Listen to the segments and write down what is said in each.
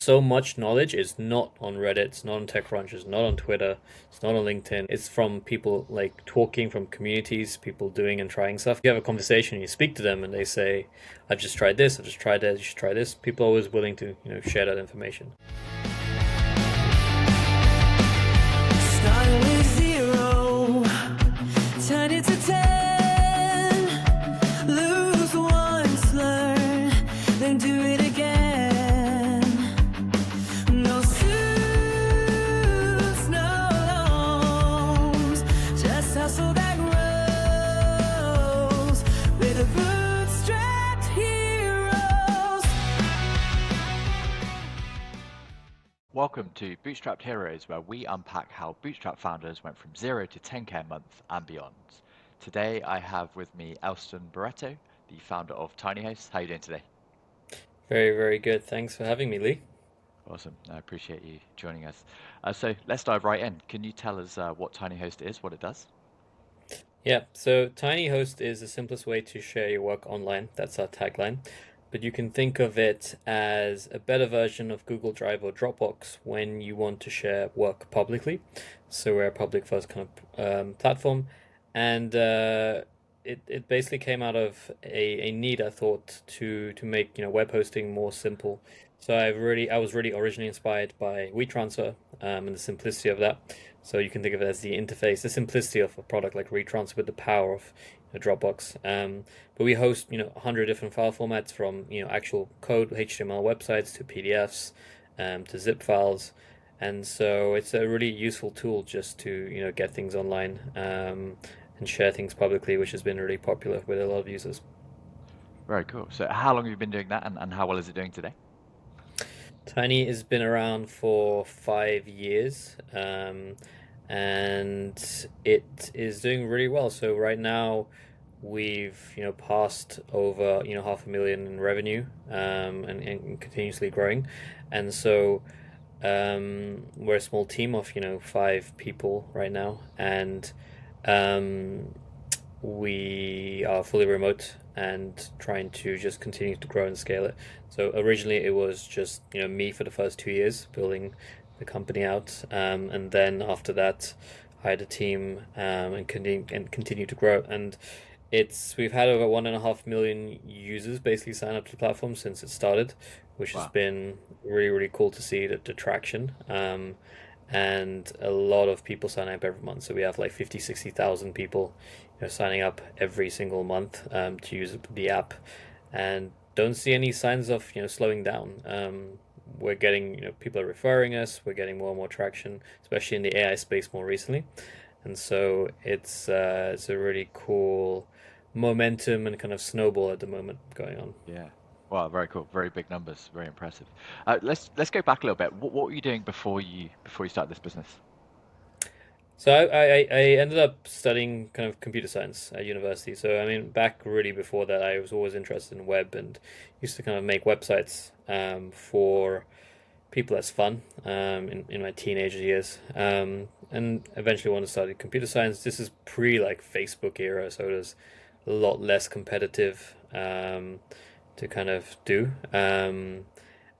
So much knowledge is not on Reddit, it's not on TechCrunch, it's not on Twitter, it's not on LinkedIn. It's from people like talking from communities, people doing and trying stuff. You have a conversation, you speak to them, and they say, "I've just tried this, I've just tried that, you should try this." People are always willing to, share that information. Starting with zero, turn it to 10. Lose once, learn, then do it again. No suits, no loans, just hustle that grows. We're the bootstrapped heroes. Welcome to Bootstrapped Heroes, where we unpack how Bootstrap founders went from 0 to 10k a month and beyond. Today I have with me Elston Baretto, the founder of TinyHost. How are you doing today? Very, very good. Thanks for having me, Lee. Awesome. I appreciate you joining us. So let's dive right in. Can you tell us what TinyHost is, what it does? Yeah, so TinyHost is the simplest way to share your work online. That's our tagline. But you can think of it as a better version of Google Drive or Dropbox when you want to share work publicly. So we're a public first kind of platform. And it basically came out of a need, I thought, to make, web hosting more simple. So I was really originally inspired by WeTransfer and the simplicity of that. So you can think of it as the interface, the simplicity of a product like WeTransfer with the power of Dropbox. But we host, 100 different file formats from, actual code, HTML websites to PDFs, to zip files. And so it's a really useful tool just to, get things online and share things publicly, which has been really popular with a lot of users. Very cool. So how long have you been doing that and how well is it doing today? Tiny has been around for 5 years, and it is doing really well. So right now, we've passed over 500,000 in revenue, and continuously growing, and so we're a small team of 5 people right now, and um, we are fully remote and trying to just continue to grow and scale it. So originally it was just me for the first 2 years building the company out, and then after that I had a team, and continue to grow. And we've had over 1.5 million users basically sign up to the platform since it started, which has Wow. been really, really cool to see the traction. And a lot of people sign up every month. So we have like 50, 60,000 people, signing up every single month to use the app, and don't see any signs of slowing down. We're getting people are referring us. We're getting more and more traction, especially in the AI space more recently, and so it's a really cool momentum and kind of snowball at the moment going on. Yeah. Wow, very cool. Very big numbers. Very impressive. Let's go back a little bit. What were you doing before you started this business? So I ended up studying kind of computer science at university. So I mean, back really before that, I was always interested in web and used to kind of make websites for people as fun in my teenage years. And eventually wanted to study computer science. This is pre like Facebook era, so it was a lot less competitive to kind of do.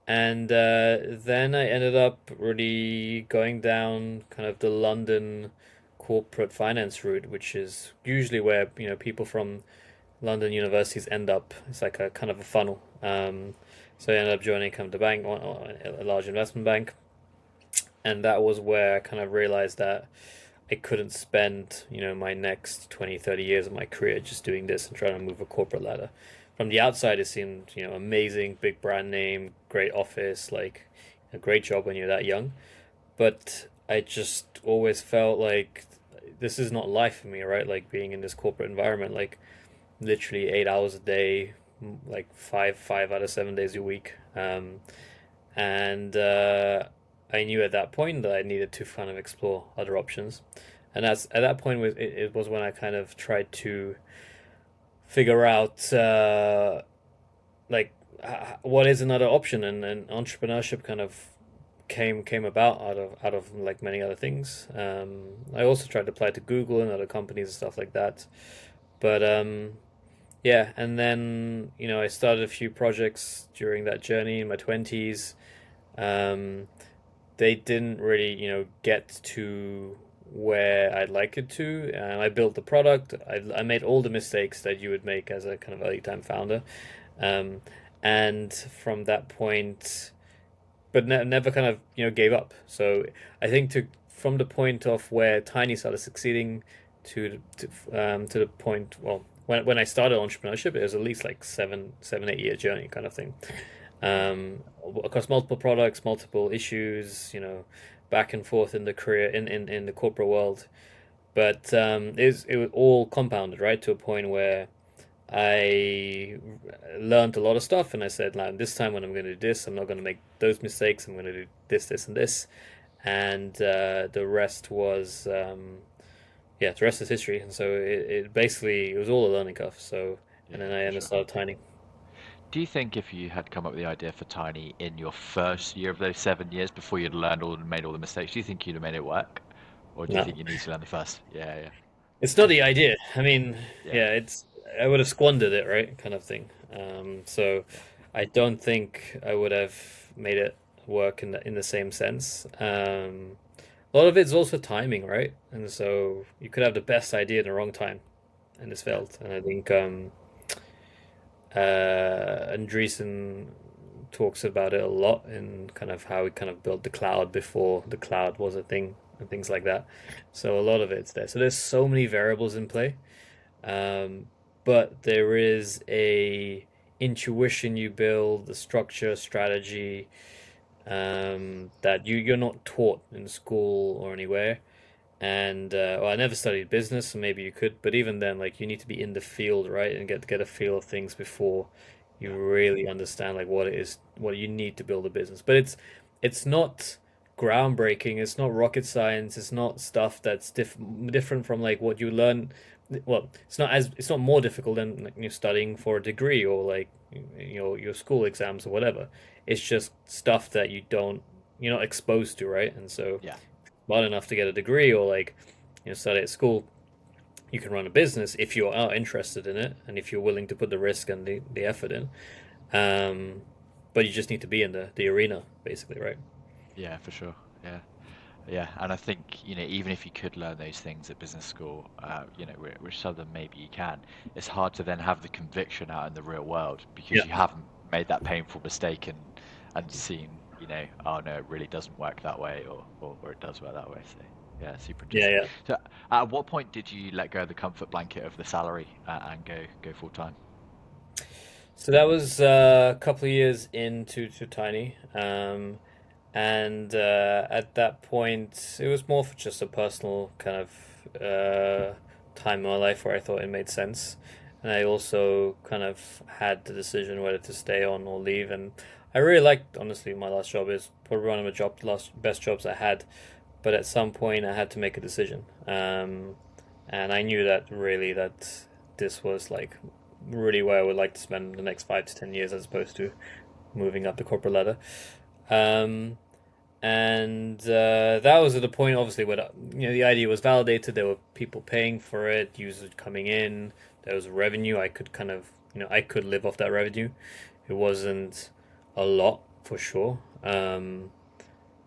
And then I ended up really going down kind of the London corporate finance route, which is usually where people from London universities end up. It's like a kind of a funnel. So I ended up joining kind of the bank, or a large investment bank, and that was where I kind of realized that I couldn't spend my next 20, 30 years of my career just doing this and trying to move a corporate ladder. From the outside it seemed amazing, big brand name, great office, like a great job when you're that young, but I just always felt like this is not life for me, right? Like being in this corporate environment, like literally 8 hours a day, like five out of 7 days a week. And I knew at that point that I needed to kind of explore other options. And that's at that point it was when I kind of tried to figure out like what is another option, and entrepreneurship kind of came about out of like many other things. I also tried to apply to Google and other companies and stuff like that, but yeah, and then I started a few projects during that journey in my 20s, Um, they didn't really, get to where I'd like it to. I built the product. I made all the mistakes that you would make as a kind of early time founder. Um, and from that point, but never kind of, gave up. So I think from the point of where Tiny started succeeding to the point, well, when I started entrepreneurship, it was at least like 8 year journey kind of thing. Yeah, Across multiple products, multiple issues, back and forth in the career in the corporate world. But it was all compounded, right, to a point where I learned a lot of stuff, and I said, "Now, this time when I'm going to do this, I'm not going to make those mistakes. I'm going to do this, this, and this." And the rest was, yeah, the rest is history. And so it basically it was all a learning curve. So, and yeah, then I for ended sure. started Tiny. Do you think if you had come up with the idea for Tiny in your first year of those 7 years before you'd learned all and made all the mistakes, do you think you'd have made it work? Or do you No, think you need to learn the first? Yeah, yeah. it's not the idea. I mean, Yeah, yeah, it's I would have squandered it, right, kind of thing. So yeah, I don't think I would have made it work in the same sense. A lot of it's also timing, right? And so you could have the best idea at the wrong time, and it's yeah, failed. And I think Andreessen talks about it a lot in kind of how he kind of built the cloud before the cloud was a thing and things like that. So a lot of it's there. So there's so many variables in play, um, but there is a intuition you build, the structure, strategy, that you're not taught in school or anywhere. And well, I never studied business, so maybe you could, but even then, like you need to be in the field, right, and get a feel of things before you yeah, really understand like what it is, what you need to build a business. But it's not groundbreaking. It's not rocket science. It's not stuff that's different from like what you learn. Well, it's not more difficult than like, you're studying for a degree or like your school exams or whatever. It's just stuff that you're not exposed to, right? And so yeah, smart enough to get a degree or like study at school, you can run a business if you are interested in it and if you're willing to put the risk and the effort in. Um, but you just need to be in the arena, basically, right? yeah, for sure. Yeah. Yeah, and I think, even if you could learn those things at business school, which some of them maybe you can, it's hard to then have the conviction out in the real world because Yeah, you haven't made that painful mistake and seen, oh no, it really doesn't work that way or it does work that way. So yeah, super yeah, interesting. yeah. So at what point did you let go of the comfort blanket of the salary and go full time? So that was a couple of years into to Tiny. And at that point, it was more for just a personal kind of time in my life where I thought it made sense. And I also kind of had the decision whether to stay on or leave. And I really liked, honestly, my last job is probably one of the last best jobs I had. But at some point, I had to make a decision. And I knew that really that this was like really where I would like to spend the next 5 to 10 years as opposed to moving up the corporate ladder. Um, and that was at the point, obviously, where the idea was validated. There were people paying for it, users coming in. There was revenue. I could kind of, I could live off that revenue. It wasn't a lot for sure.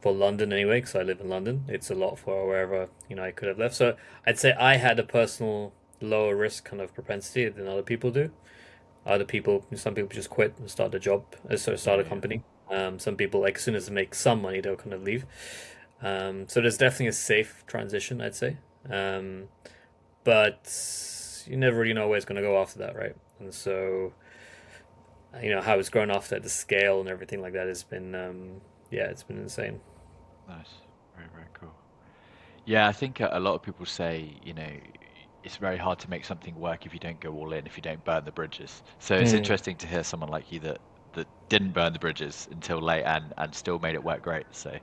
For London anyway, because I live in London. It's a lot for wherever I could have left. So I'd say I had a personal lower risk kind of propensity than other people do. Some people just quit and start a job, start Yeah, a yeah, company. Some people, like, as soon as they make some money, they'll kind of leave. So there's definitely a safe transition, I'd say. Um, but you never really know where it's going to go after that, right? And so, how it's grown after the scale and everything like that has been, yeah, it's been insane. nice, very, very cool. Yeah, I think a lot of people say, it's very hard to make something work if you don't go all in, if you don't burn the bridges. So it's Mm. interesting to hear someone like you that didn't burn the bridges until late and still made it work great. So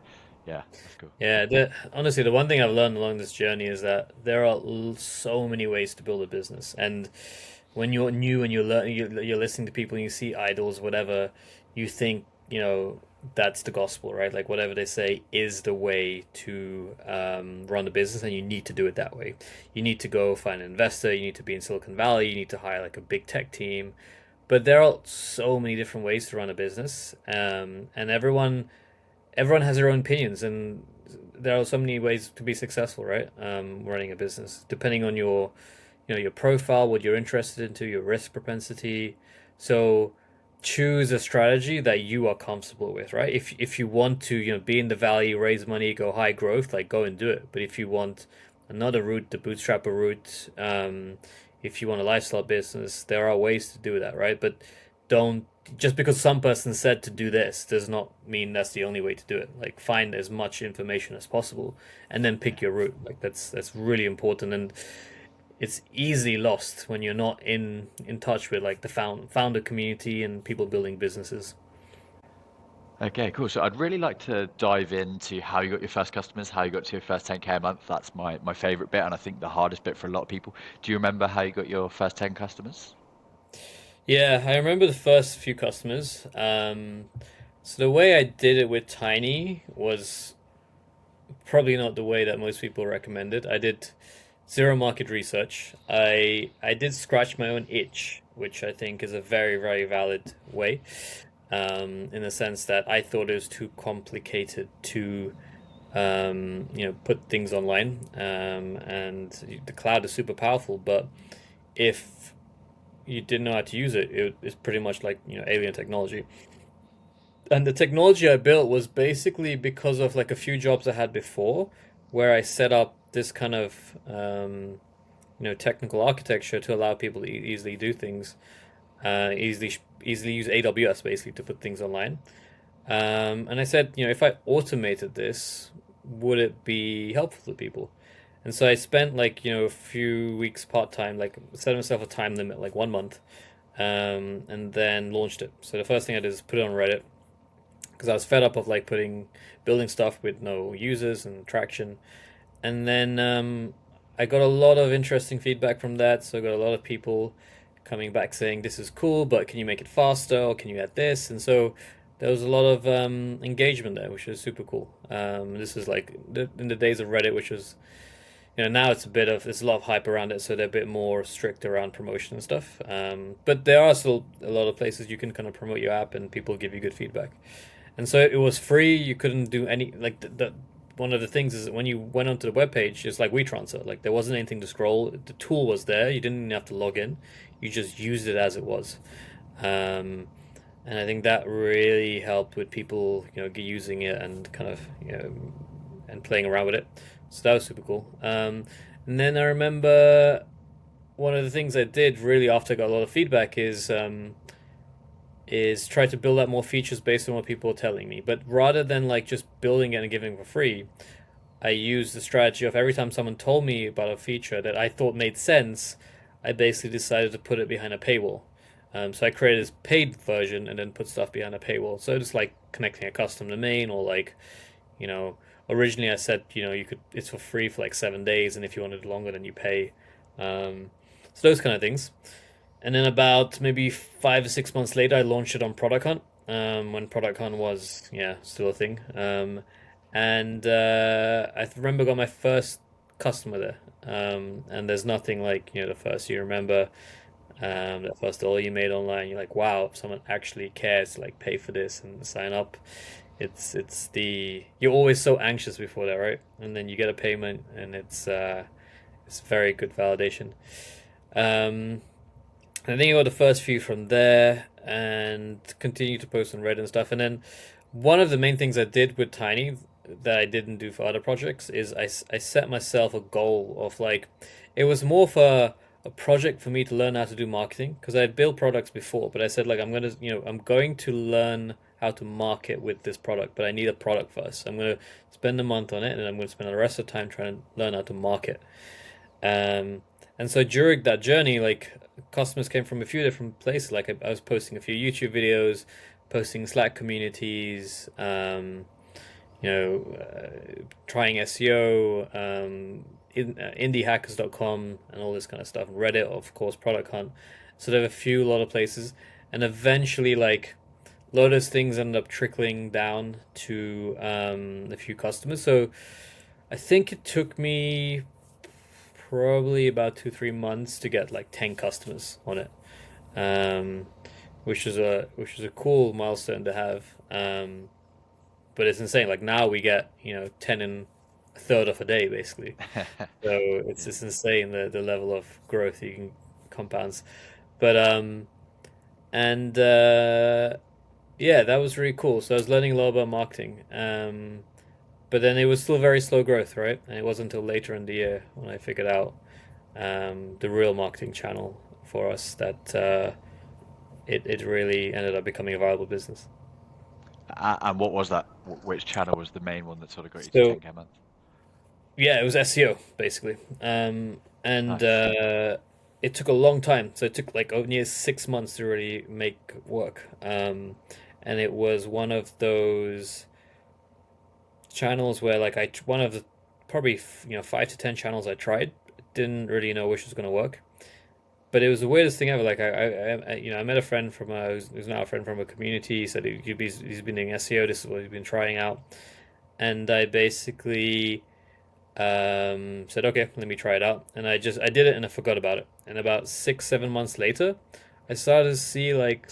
yeah, that's cool. Yeah, honestly, the one thing I've learned along this journey is that there are so many ways to build a business, and when you're new and you're listening to people and you see idols, whatever, you think that's the gospel, right? Like whatever they say is the way to run the business, and you need to do it that way. You need to go find an investor. You need to be in Silicon Valley. You need to hire like a big tech team. But there are so many different ways to run a business, and everyone everyone has their own opinions, and there are so many ways to be successful, right? Running a business, depending on your, your profile, what you're interested into, your risk propensity. So choose a strategy that you are comfortable with, right? If you want to, be in the valley, raise money, go high growth, like go and do it. But if you want another route, the bootstrapper route, if you want a lifestyle business, there are ways to do that, right? But don't just because some person said to do this does not mean that's the only way to do it. Like find as much information as possible and then Yeah. pick your route. Like that's really important, and it's easily lost when you're not in touch with like the founder community and people building businesses. Okay, cool. So I'd really like to dive into how you got your first customers, how you got to your first 10K a month. That's my favorite bit, and I think the hardest bit for a lot of people. Do you remember how you got your first 10 customers? Yeah, I remember the first few customers. So the way I did it with Tiny was probably not the way that most people recommended. I did zero market research. I did scratch my own itch, which I think is a very, very valid way. In the sense that I thought it was too complicated to put things online. And the cloud is super powerful, but if you didn't know how to use it, it's pretty much like alien technology. And the technology I built was basically because of like a few jobs I had before, where I set up this kind of technical architecture to allow people to easily do things, easily use AWS basically to put things online. And I said, if I automated this, would it be helpful to people? And so I spent like, a few weeks part time, like set myself a time limit, like 1 month, and then launched it. So the first thing I did is put it on Reddit because I was fed up of like building stuff with no users and traction. And then I got a lot of interesting feedback from that. So I got a lot of people coming back saying, this is cool, but can you make it faster? Or can you add this? And so there was a lot of engagement there, which was super cool. This is like in the days of Reddit, which was, now there's a lot of hype around it, so they're a bit more strict around promotion and stuff. But there are still a lot of places you can kind of promote your app and people give you good feedback. And so it was free. You couldn't do any like the one of the things is that when you went onto the web page, it's like WeTransfer. Like there wasn't anything to scroll. The tool was there. You didn't even have to log in. You just used it as it was. Um, and I think that really helped with people, using it and kind of, and playing around with it. So that was super cool. And then I remember one of the things I did really after I got a lot of feedback is try to build out more features based on what people are telling me. But rather than like just building it and giving it for free, I used the strategy of every time someone told me about a feature that I thought made sense, I basically decided to put it behind a paywall. So I created this paid version and then put stuff behind a paywall. So just like connecting a custom domain or like, you know, originally I said, it's for free for like 7 days, and if you wanted it longer, then you pay. So those kind of things. And then about maybe 5 or 6 months later, I launched it on Product Hunt, when Product Hunt was, yeah, still a thing. And I remember got my first customer there. And there's nothing like, the first you remember, that first dollar you made online. You're like, wow, if someone actually cares to like pay for this and sign up. You're always so anxious before that, right? And then you get a payment, and it's very good validation. Um, I think I got the first few from there and continued to post on Reddit and stuff. And then one of the main things I did with Tiny that I didn't do for other projects is I set myself a goal of like, it was more for a project for me to learn how to do marketing because I had built products before, but I said like, I'm going to learn how to market with this product, but I need a product first. I'm going to spend a month on it, and I'm going to spend the rest of the time trying to learn how to market. Um, and so during that journey, like customers came from a few different places. Like I was posting a few YouTube videos, posting Slack communities, trying SEO, indiehackers.com and all this kind of stuff. Reddit, of course, Product Hunt. So there were a lot of places, and eventually, like a lot of those things ended up trickling down to a few customers. So I think it took me probably about 2 3 months to get like 10 customers on it, um, which is a cool milestone to have. but it's insane. Like now we get 10 in a third of a day basically. So it's Yeah. just insane the level of growth you can compounds. But and yeah, that was really cool. So I was learning a lot about marketing. But then it was still very slow growth, right? And it wasn't until later in the year when I figured out the real marketing channel for us that it really ended up becoming a viable business. And what was that? Which channel was the main one that sort of got you to So 10k a month? yeah, it was SEO basically, and Nice. it took a long time. So it took like over near 6 months to really make work. And it was one of those channels where like one of the probably 5 to 10 channels I tried didn't really know which was going to work. But it was the weirdest thing ever. Like I met a friend from who's now a friend from a community. He said he's been doing SEO. This is what he's been trying out, and I basically said, okay, let me try it out. And I did it and I forgot about it. And about 6 7 months later, I started to see like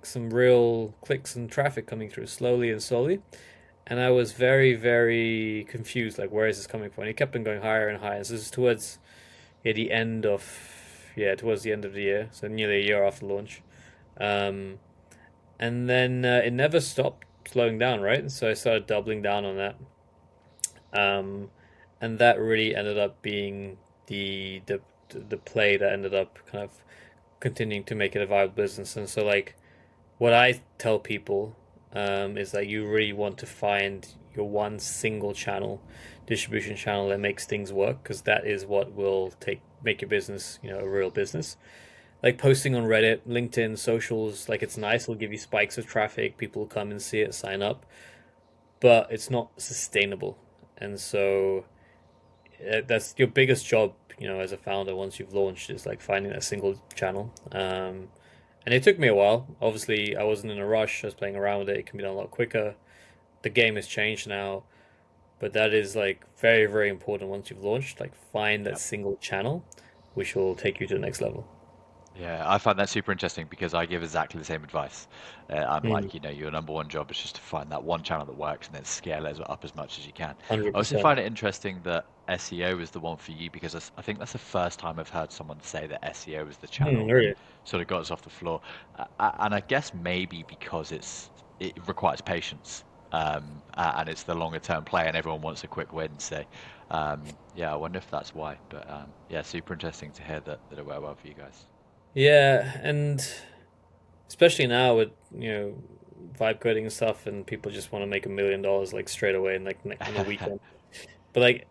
some real clicks and traffic coming through slowly and slowly. And I was very very confused. Like where is this coming from? And it kept on going higher and higher. And so this is towards the end of towards the end of the year, so nearly a year after launch. Um, and then it never stopped slowing down, right? So I started doubling down on that. Um, and that really ended up being the play that ended up kind of continuing to make it a viable business. And so like what I tell people is that you really want to find your one single channel, distribution channel that makes things work, because that is what will make your business, a real business. Like posting on Reddit, LinkedIn, socials, like it's nice, it'll give you spikes of traffic, people will come and see it, sign up, but it's not sustainable. And so that's your biggest job, as a founder once you've launched is like finding a single channel. And it took me a while. Obviously, I wasn't in a rush. I was playing around with it. It can be done a lot quicker. The game has changed now, but that is like very, very important once you've launched. Like find that Yep. single channel, which will take you to the next level. Yeah, I find that super interesting because I give exactly the same advice. I'm Mm, like, your number one job is just to find that one channel that works and then scale it up as much as you can. I also 100%. find it interesting that SEO is the one for you because I think that's the first time I've heard someone say that SEO is the channel that Really? sort of got us off the floor. And I guess maybe because it requires patience, and it's the longer term play and everyone wants a quick win. So, yeah, I wonder if that's why. But yeah, super interesting to hear that it worked well for you guys. Yeah, and especially now with, vibe coding and stuff, and people just want to make $1 million like straight away in like in a weekend. But like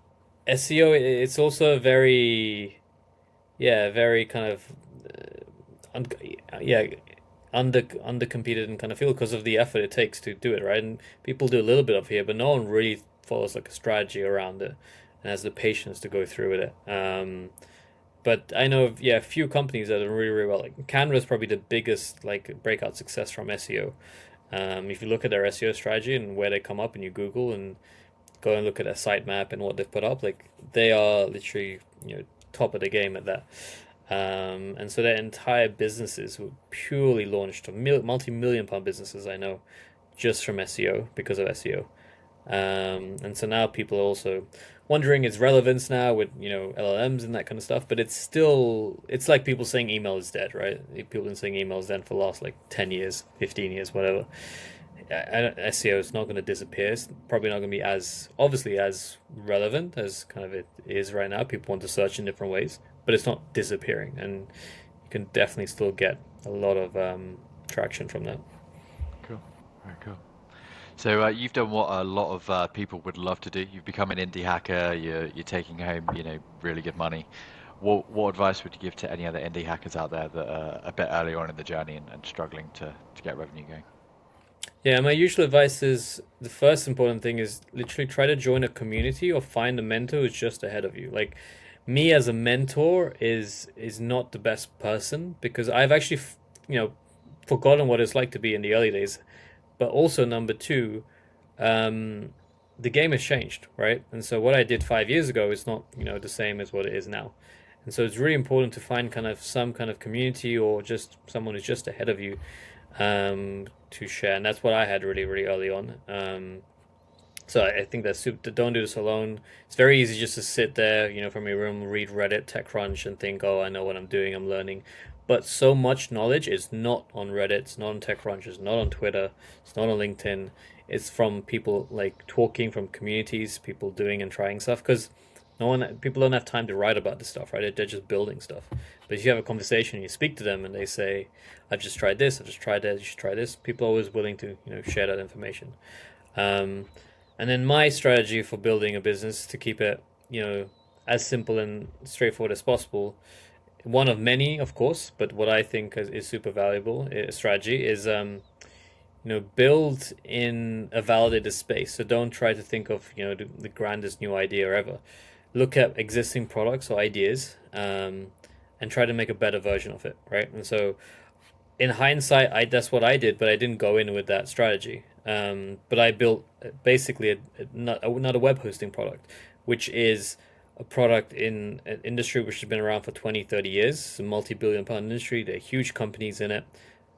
SEO, it's also very, yeah, very kind of, un yeah, under competed and kind of field because of the effort it takes to do it, right? And people do a little bit of here, but no one really follows like a strategy around it and has the patience to go through with it. But I know of, a few companies that are really, really well. Like Canva is probably the biggest like breakout success from SEO. If you look at their SEO strategy and where they come up, and you Google and go and look at their sitemap and what they've put up, like they are literally top of the game at that. And so their entire businesses were purely launched, multi-million pound businesses I know, just from SEO because of SEO. And so now people are also wondering its relevance now with LLMs and that kind of stuff. But it's like people saying email is dead, right? People have been saying email is dead for the last like 10 years, 15 years, whatever. SEO is not going to disappear. It's probably not going to be as obviously as relevant as kind of it is right now. People want to search in different ways, but it's not disappearing, and you can definitely still get a lot of traction from that. Cool. Very cool. So you've done what a lot of people would love to do. You've become an indie hacker. You're taking home, really good money. What advice would you give to any other indie hackers out there that are a bit earlier on in the journey and struggling to get revenue going? Yeah, my usual advice is the first important thing is literally try to join a community or find a mentor who's just ahead of you. Like me as a mentor is not the best person because I've actually, forgotten what it's like to be in the early days. But also number two, um, the game has changed, right? And so what I did 5 years ago is not, the same as what it is now. And so it's really important to find kind of some kind of community or just someone who's just ahead of you to share. And that's what I had really, really early on. So I think that's super. Don't do this alone. It's very easy just to sit there, from your room, read Reddit, TechCrunch, and think, "Oh, I know what I'm doing. I'm learning." But so much knowledge is not on Reddit. It's not on TechCrunch. It's not on Twitter. It's not on LinkedIn. It's from people like talking from communities, people doing and trying stuff. Because people don't have time to write about this stuff, right? They're just building stuff. But if you have a conversation, you speak to them, and they say, "I've just tried this. I've just tried that. You should try this." People are always willing to, share that information. Um, and then my strategy for building a business to keep it, as simple and straightforward as possible. One of many, of course, but what I think is super valuable strategy is, build in a validated space. So don't try to think of, the grandest new idea ever. Look at existing products or ideas, and try to make a better version of it, right? And so in hindsight, that's what I did, but I didn't go in with that strategy. But I built basically not a web hosting product, which is a product in an industry which has been around for 20, 30 years. It's a multi-billion pound industry. There are huge companies in it,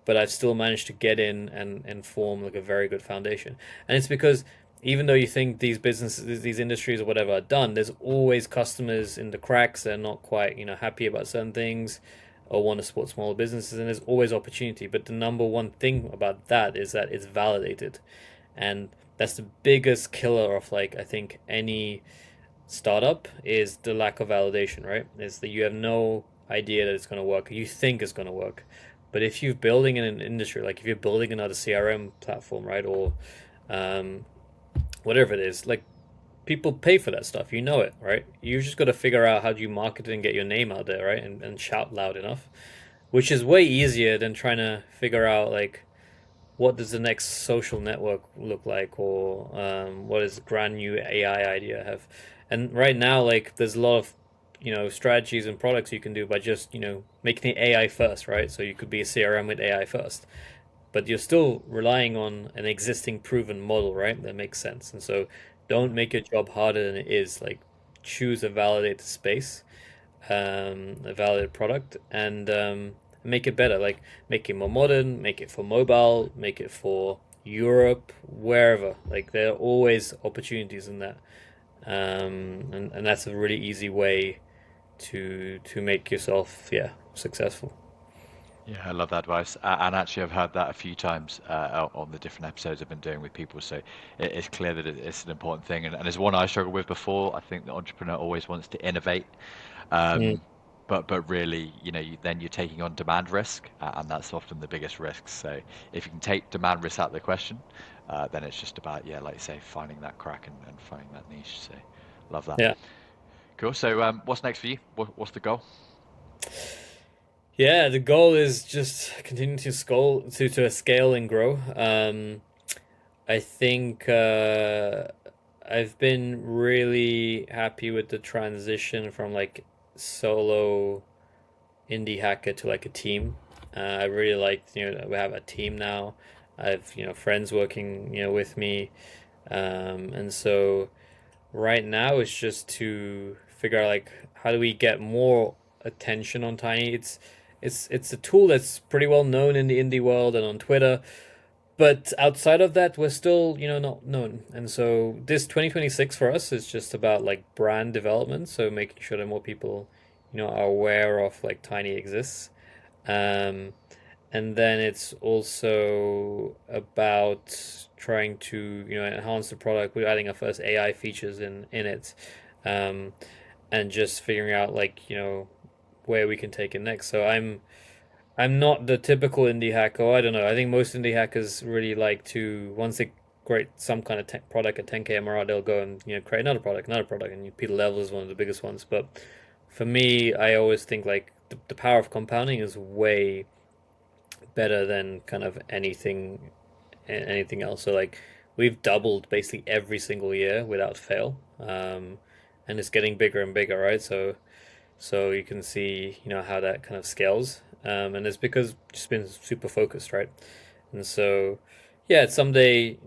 but I've still managed to get in and form like a very good foundation. And it's because even though you think these businesses, these industries or whatever are done, there's always customers in the cracks that are not quite, happy about certain things or want to support smaller businesses, and there's always opportunity. But the number one thing about that is that it's validated, and that's the biggest killer of like I think any startup is the lack of validation, right? Is that you have no idea that it's going to work. You think it's going to work, but if you're building in an industry, like if you're building another CRM platform, right, or um, whatever it is, like people pay for that stuff. You know it, right? You just got to figure out how do you market it and get your name out there, right? And shout loud enough, which is way easier than trying to figure out like what does the next social network look like, or what is the brand new AI idea have. And right now, like there's a lot of strategies and products you can do by just making it AI first, right? So you could be a CRM with AI first, but you're still relying on an existing proven model, right? That makes sense. And so don't make your job harder than it is. Like choose a validated space, a validated product, and make it better. Like make it more modern, make it for mobile, make it for Europe, wherever. Like there are always opportunities in that. And that's a really easy way to make yourself, yeah, successful. Yeah, I love that advice. And actually, I've heard that a few times on the different episodes I've been doing with people. So it's clear that it's an important thing. And it's one I struggled with before. I think the entrepreneur always wants to innovate. Mm, Um, but really, then you're taking on demand risk, and that's often the biggest risk. So if you can take demand risk out of the question, then it's just about, yeah, like you say, finding that crack and finding that niche. So love that. yeah. Cool. So what's next for you? What's the goal? Yeah, the goal is just continue to scale and grow. I think I've been really happy with the transition from like solo indie hacker to like a team. I really like we have a team now. I've friends working with me, and so right now it's just to figure out like how do we get more attention on Tiny. It's a tool that's pretty well known in the indie world and on Twitter, but outside of that we're still not known. And so this 2026 for us is just about like brand development, so making sure that more people are aware of like Tiny exists. um and then it's also about trying to enhance the product. We're adding our first AI features in it, um, and just figuring out like where we can take it next. So I'm not the typical indie hacker. I don't know. I think most indie hackers really like to once they create some kind of tech product at 10k MRR, they'll go and create another product, and Peter Level is one of the biggest ones. But for me, I always think like the power of compounding is way better than kind of anything else. So like we've doubled basically every single year without fail, and it's getting bigger and bigger, right? So you can see how that kind of scales, and it's because just been super focused, right? And so yeah, someday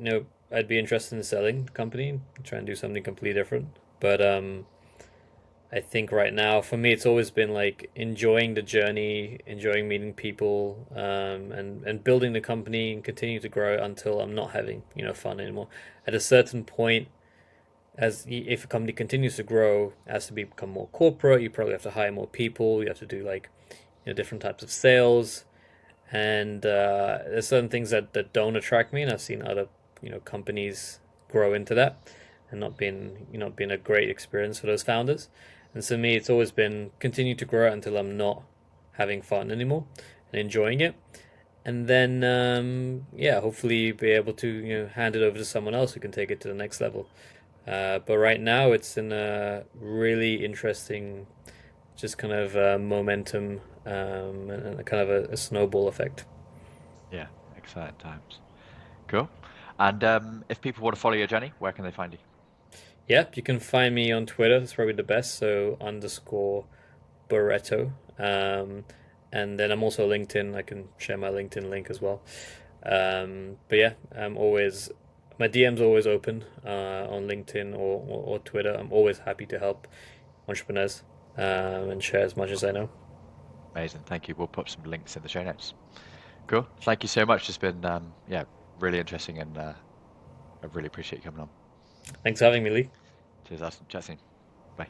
I'd be interested in selling the company, try and do something completely different, but I think right now, for me, it's always been like enjoying the journey, enjoying meeting people, and building the company and continue to grow until I'm not having, fun anymore. At a certain point, if a company continues to grow, it has to become more corporate. You probably have to hire more people. You have to do like different types of sales, and there's certain things that don't attract me, and I've seen other companies grow into that, and not been a great experience for those founders. And so me, it's always been continue to grow until I'm not having fun anymore and enjoying it, and then yeah, hopefully be able to hand it over to someone else who can take it to the next level. But right now, it's in a really interesting, just kind of momentum and a kind of a snowball effect. Yeah, exciting times. Cool. And if people want to follow your journey, where can they find you? Yep, you can find me on Twitter. That's probably the best. So underscore Baretto. And then I'm also LinkedIn. I can share my LinkedIn link as well. But yeah, my DM's always open on LinkedIn or Twitter. I'm always happy to help entrepreneurs and share as much as I know. Amazing. Thank you. We'll put some links in the show notes. Cool. Thank you so much. It's been yeah, really interesting, and I really appreciate you coming on. Thanks for having me, Lee. Cheers, Austin. Chat soon. Bye.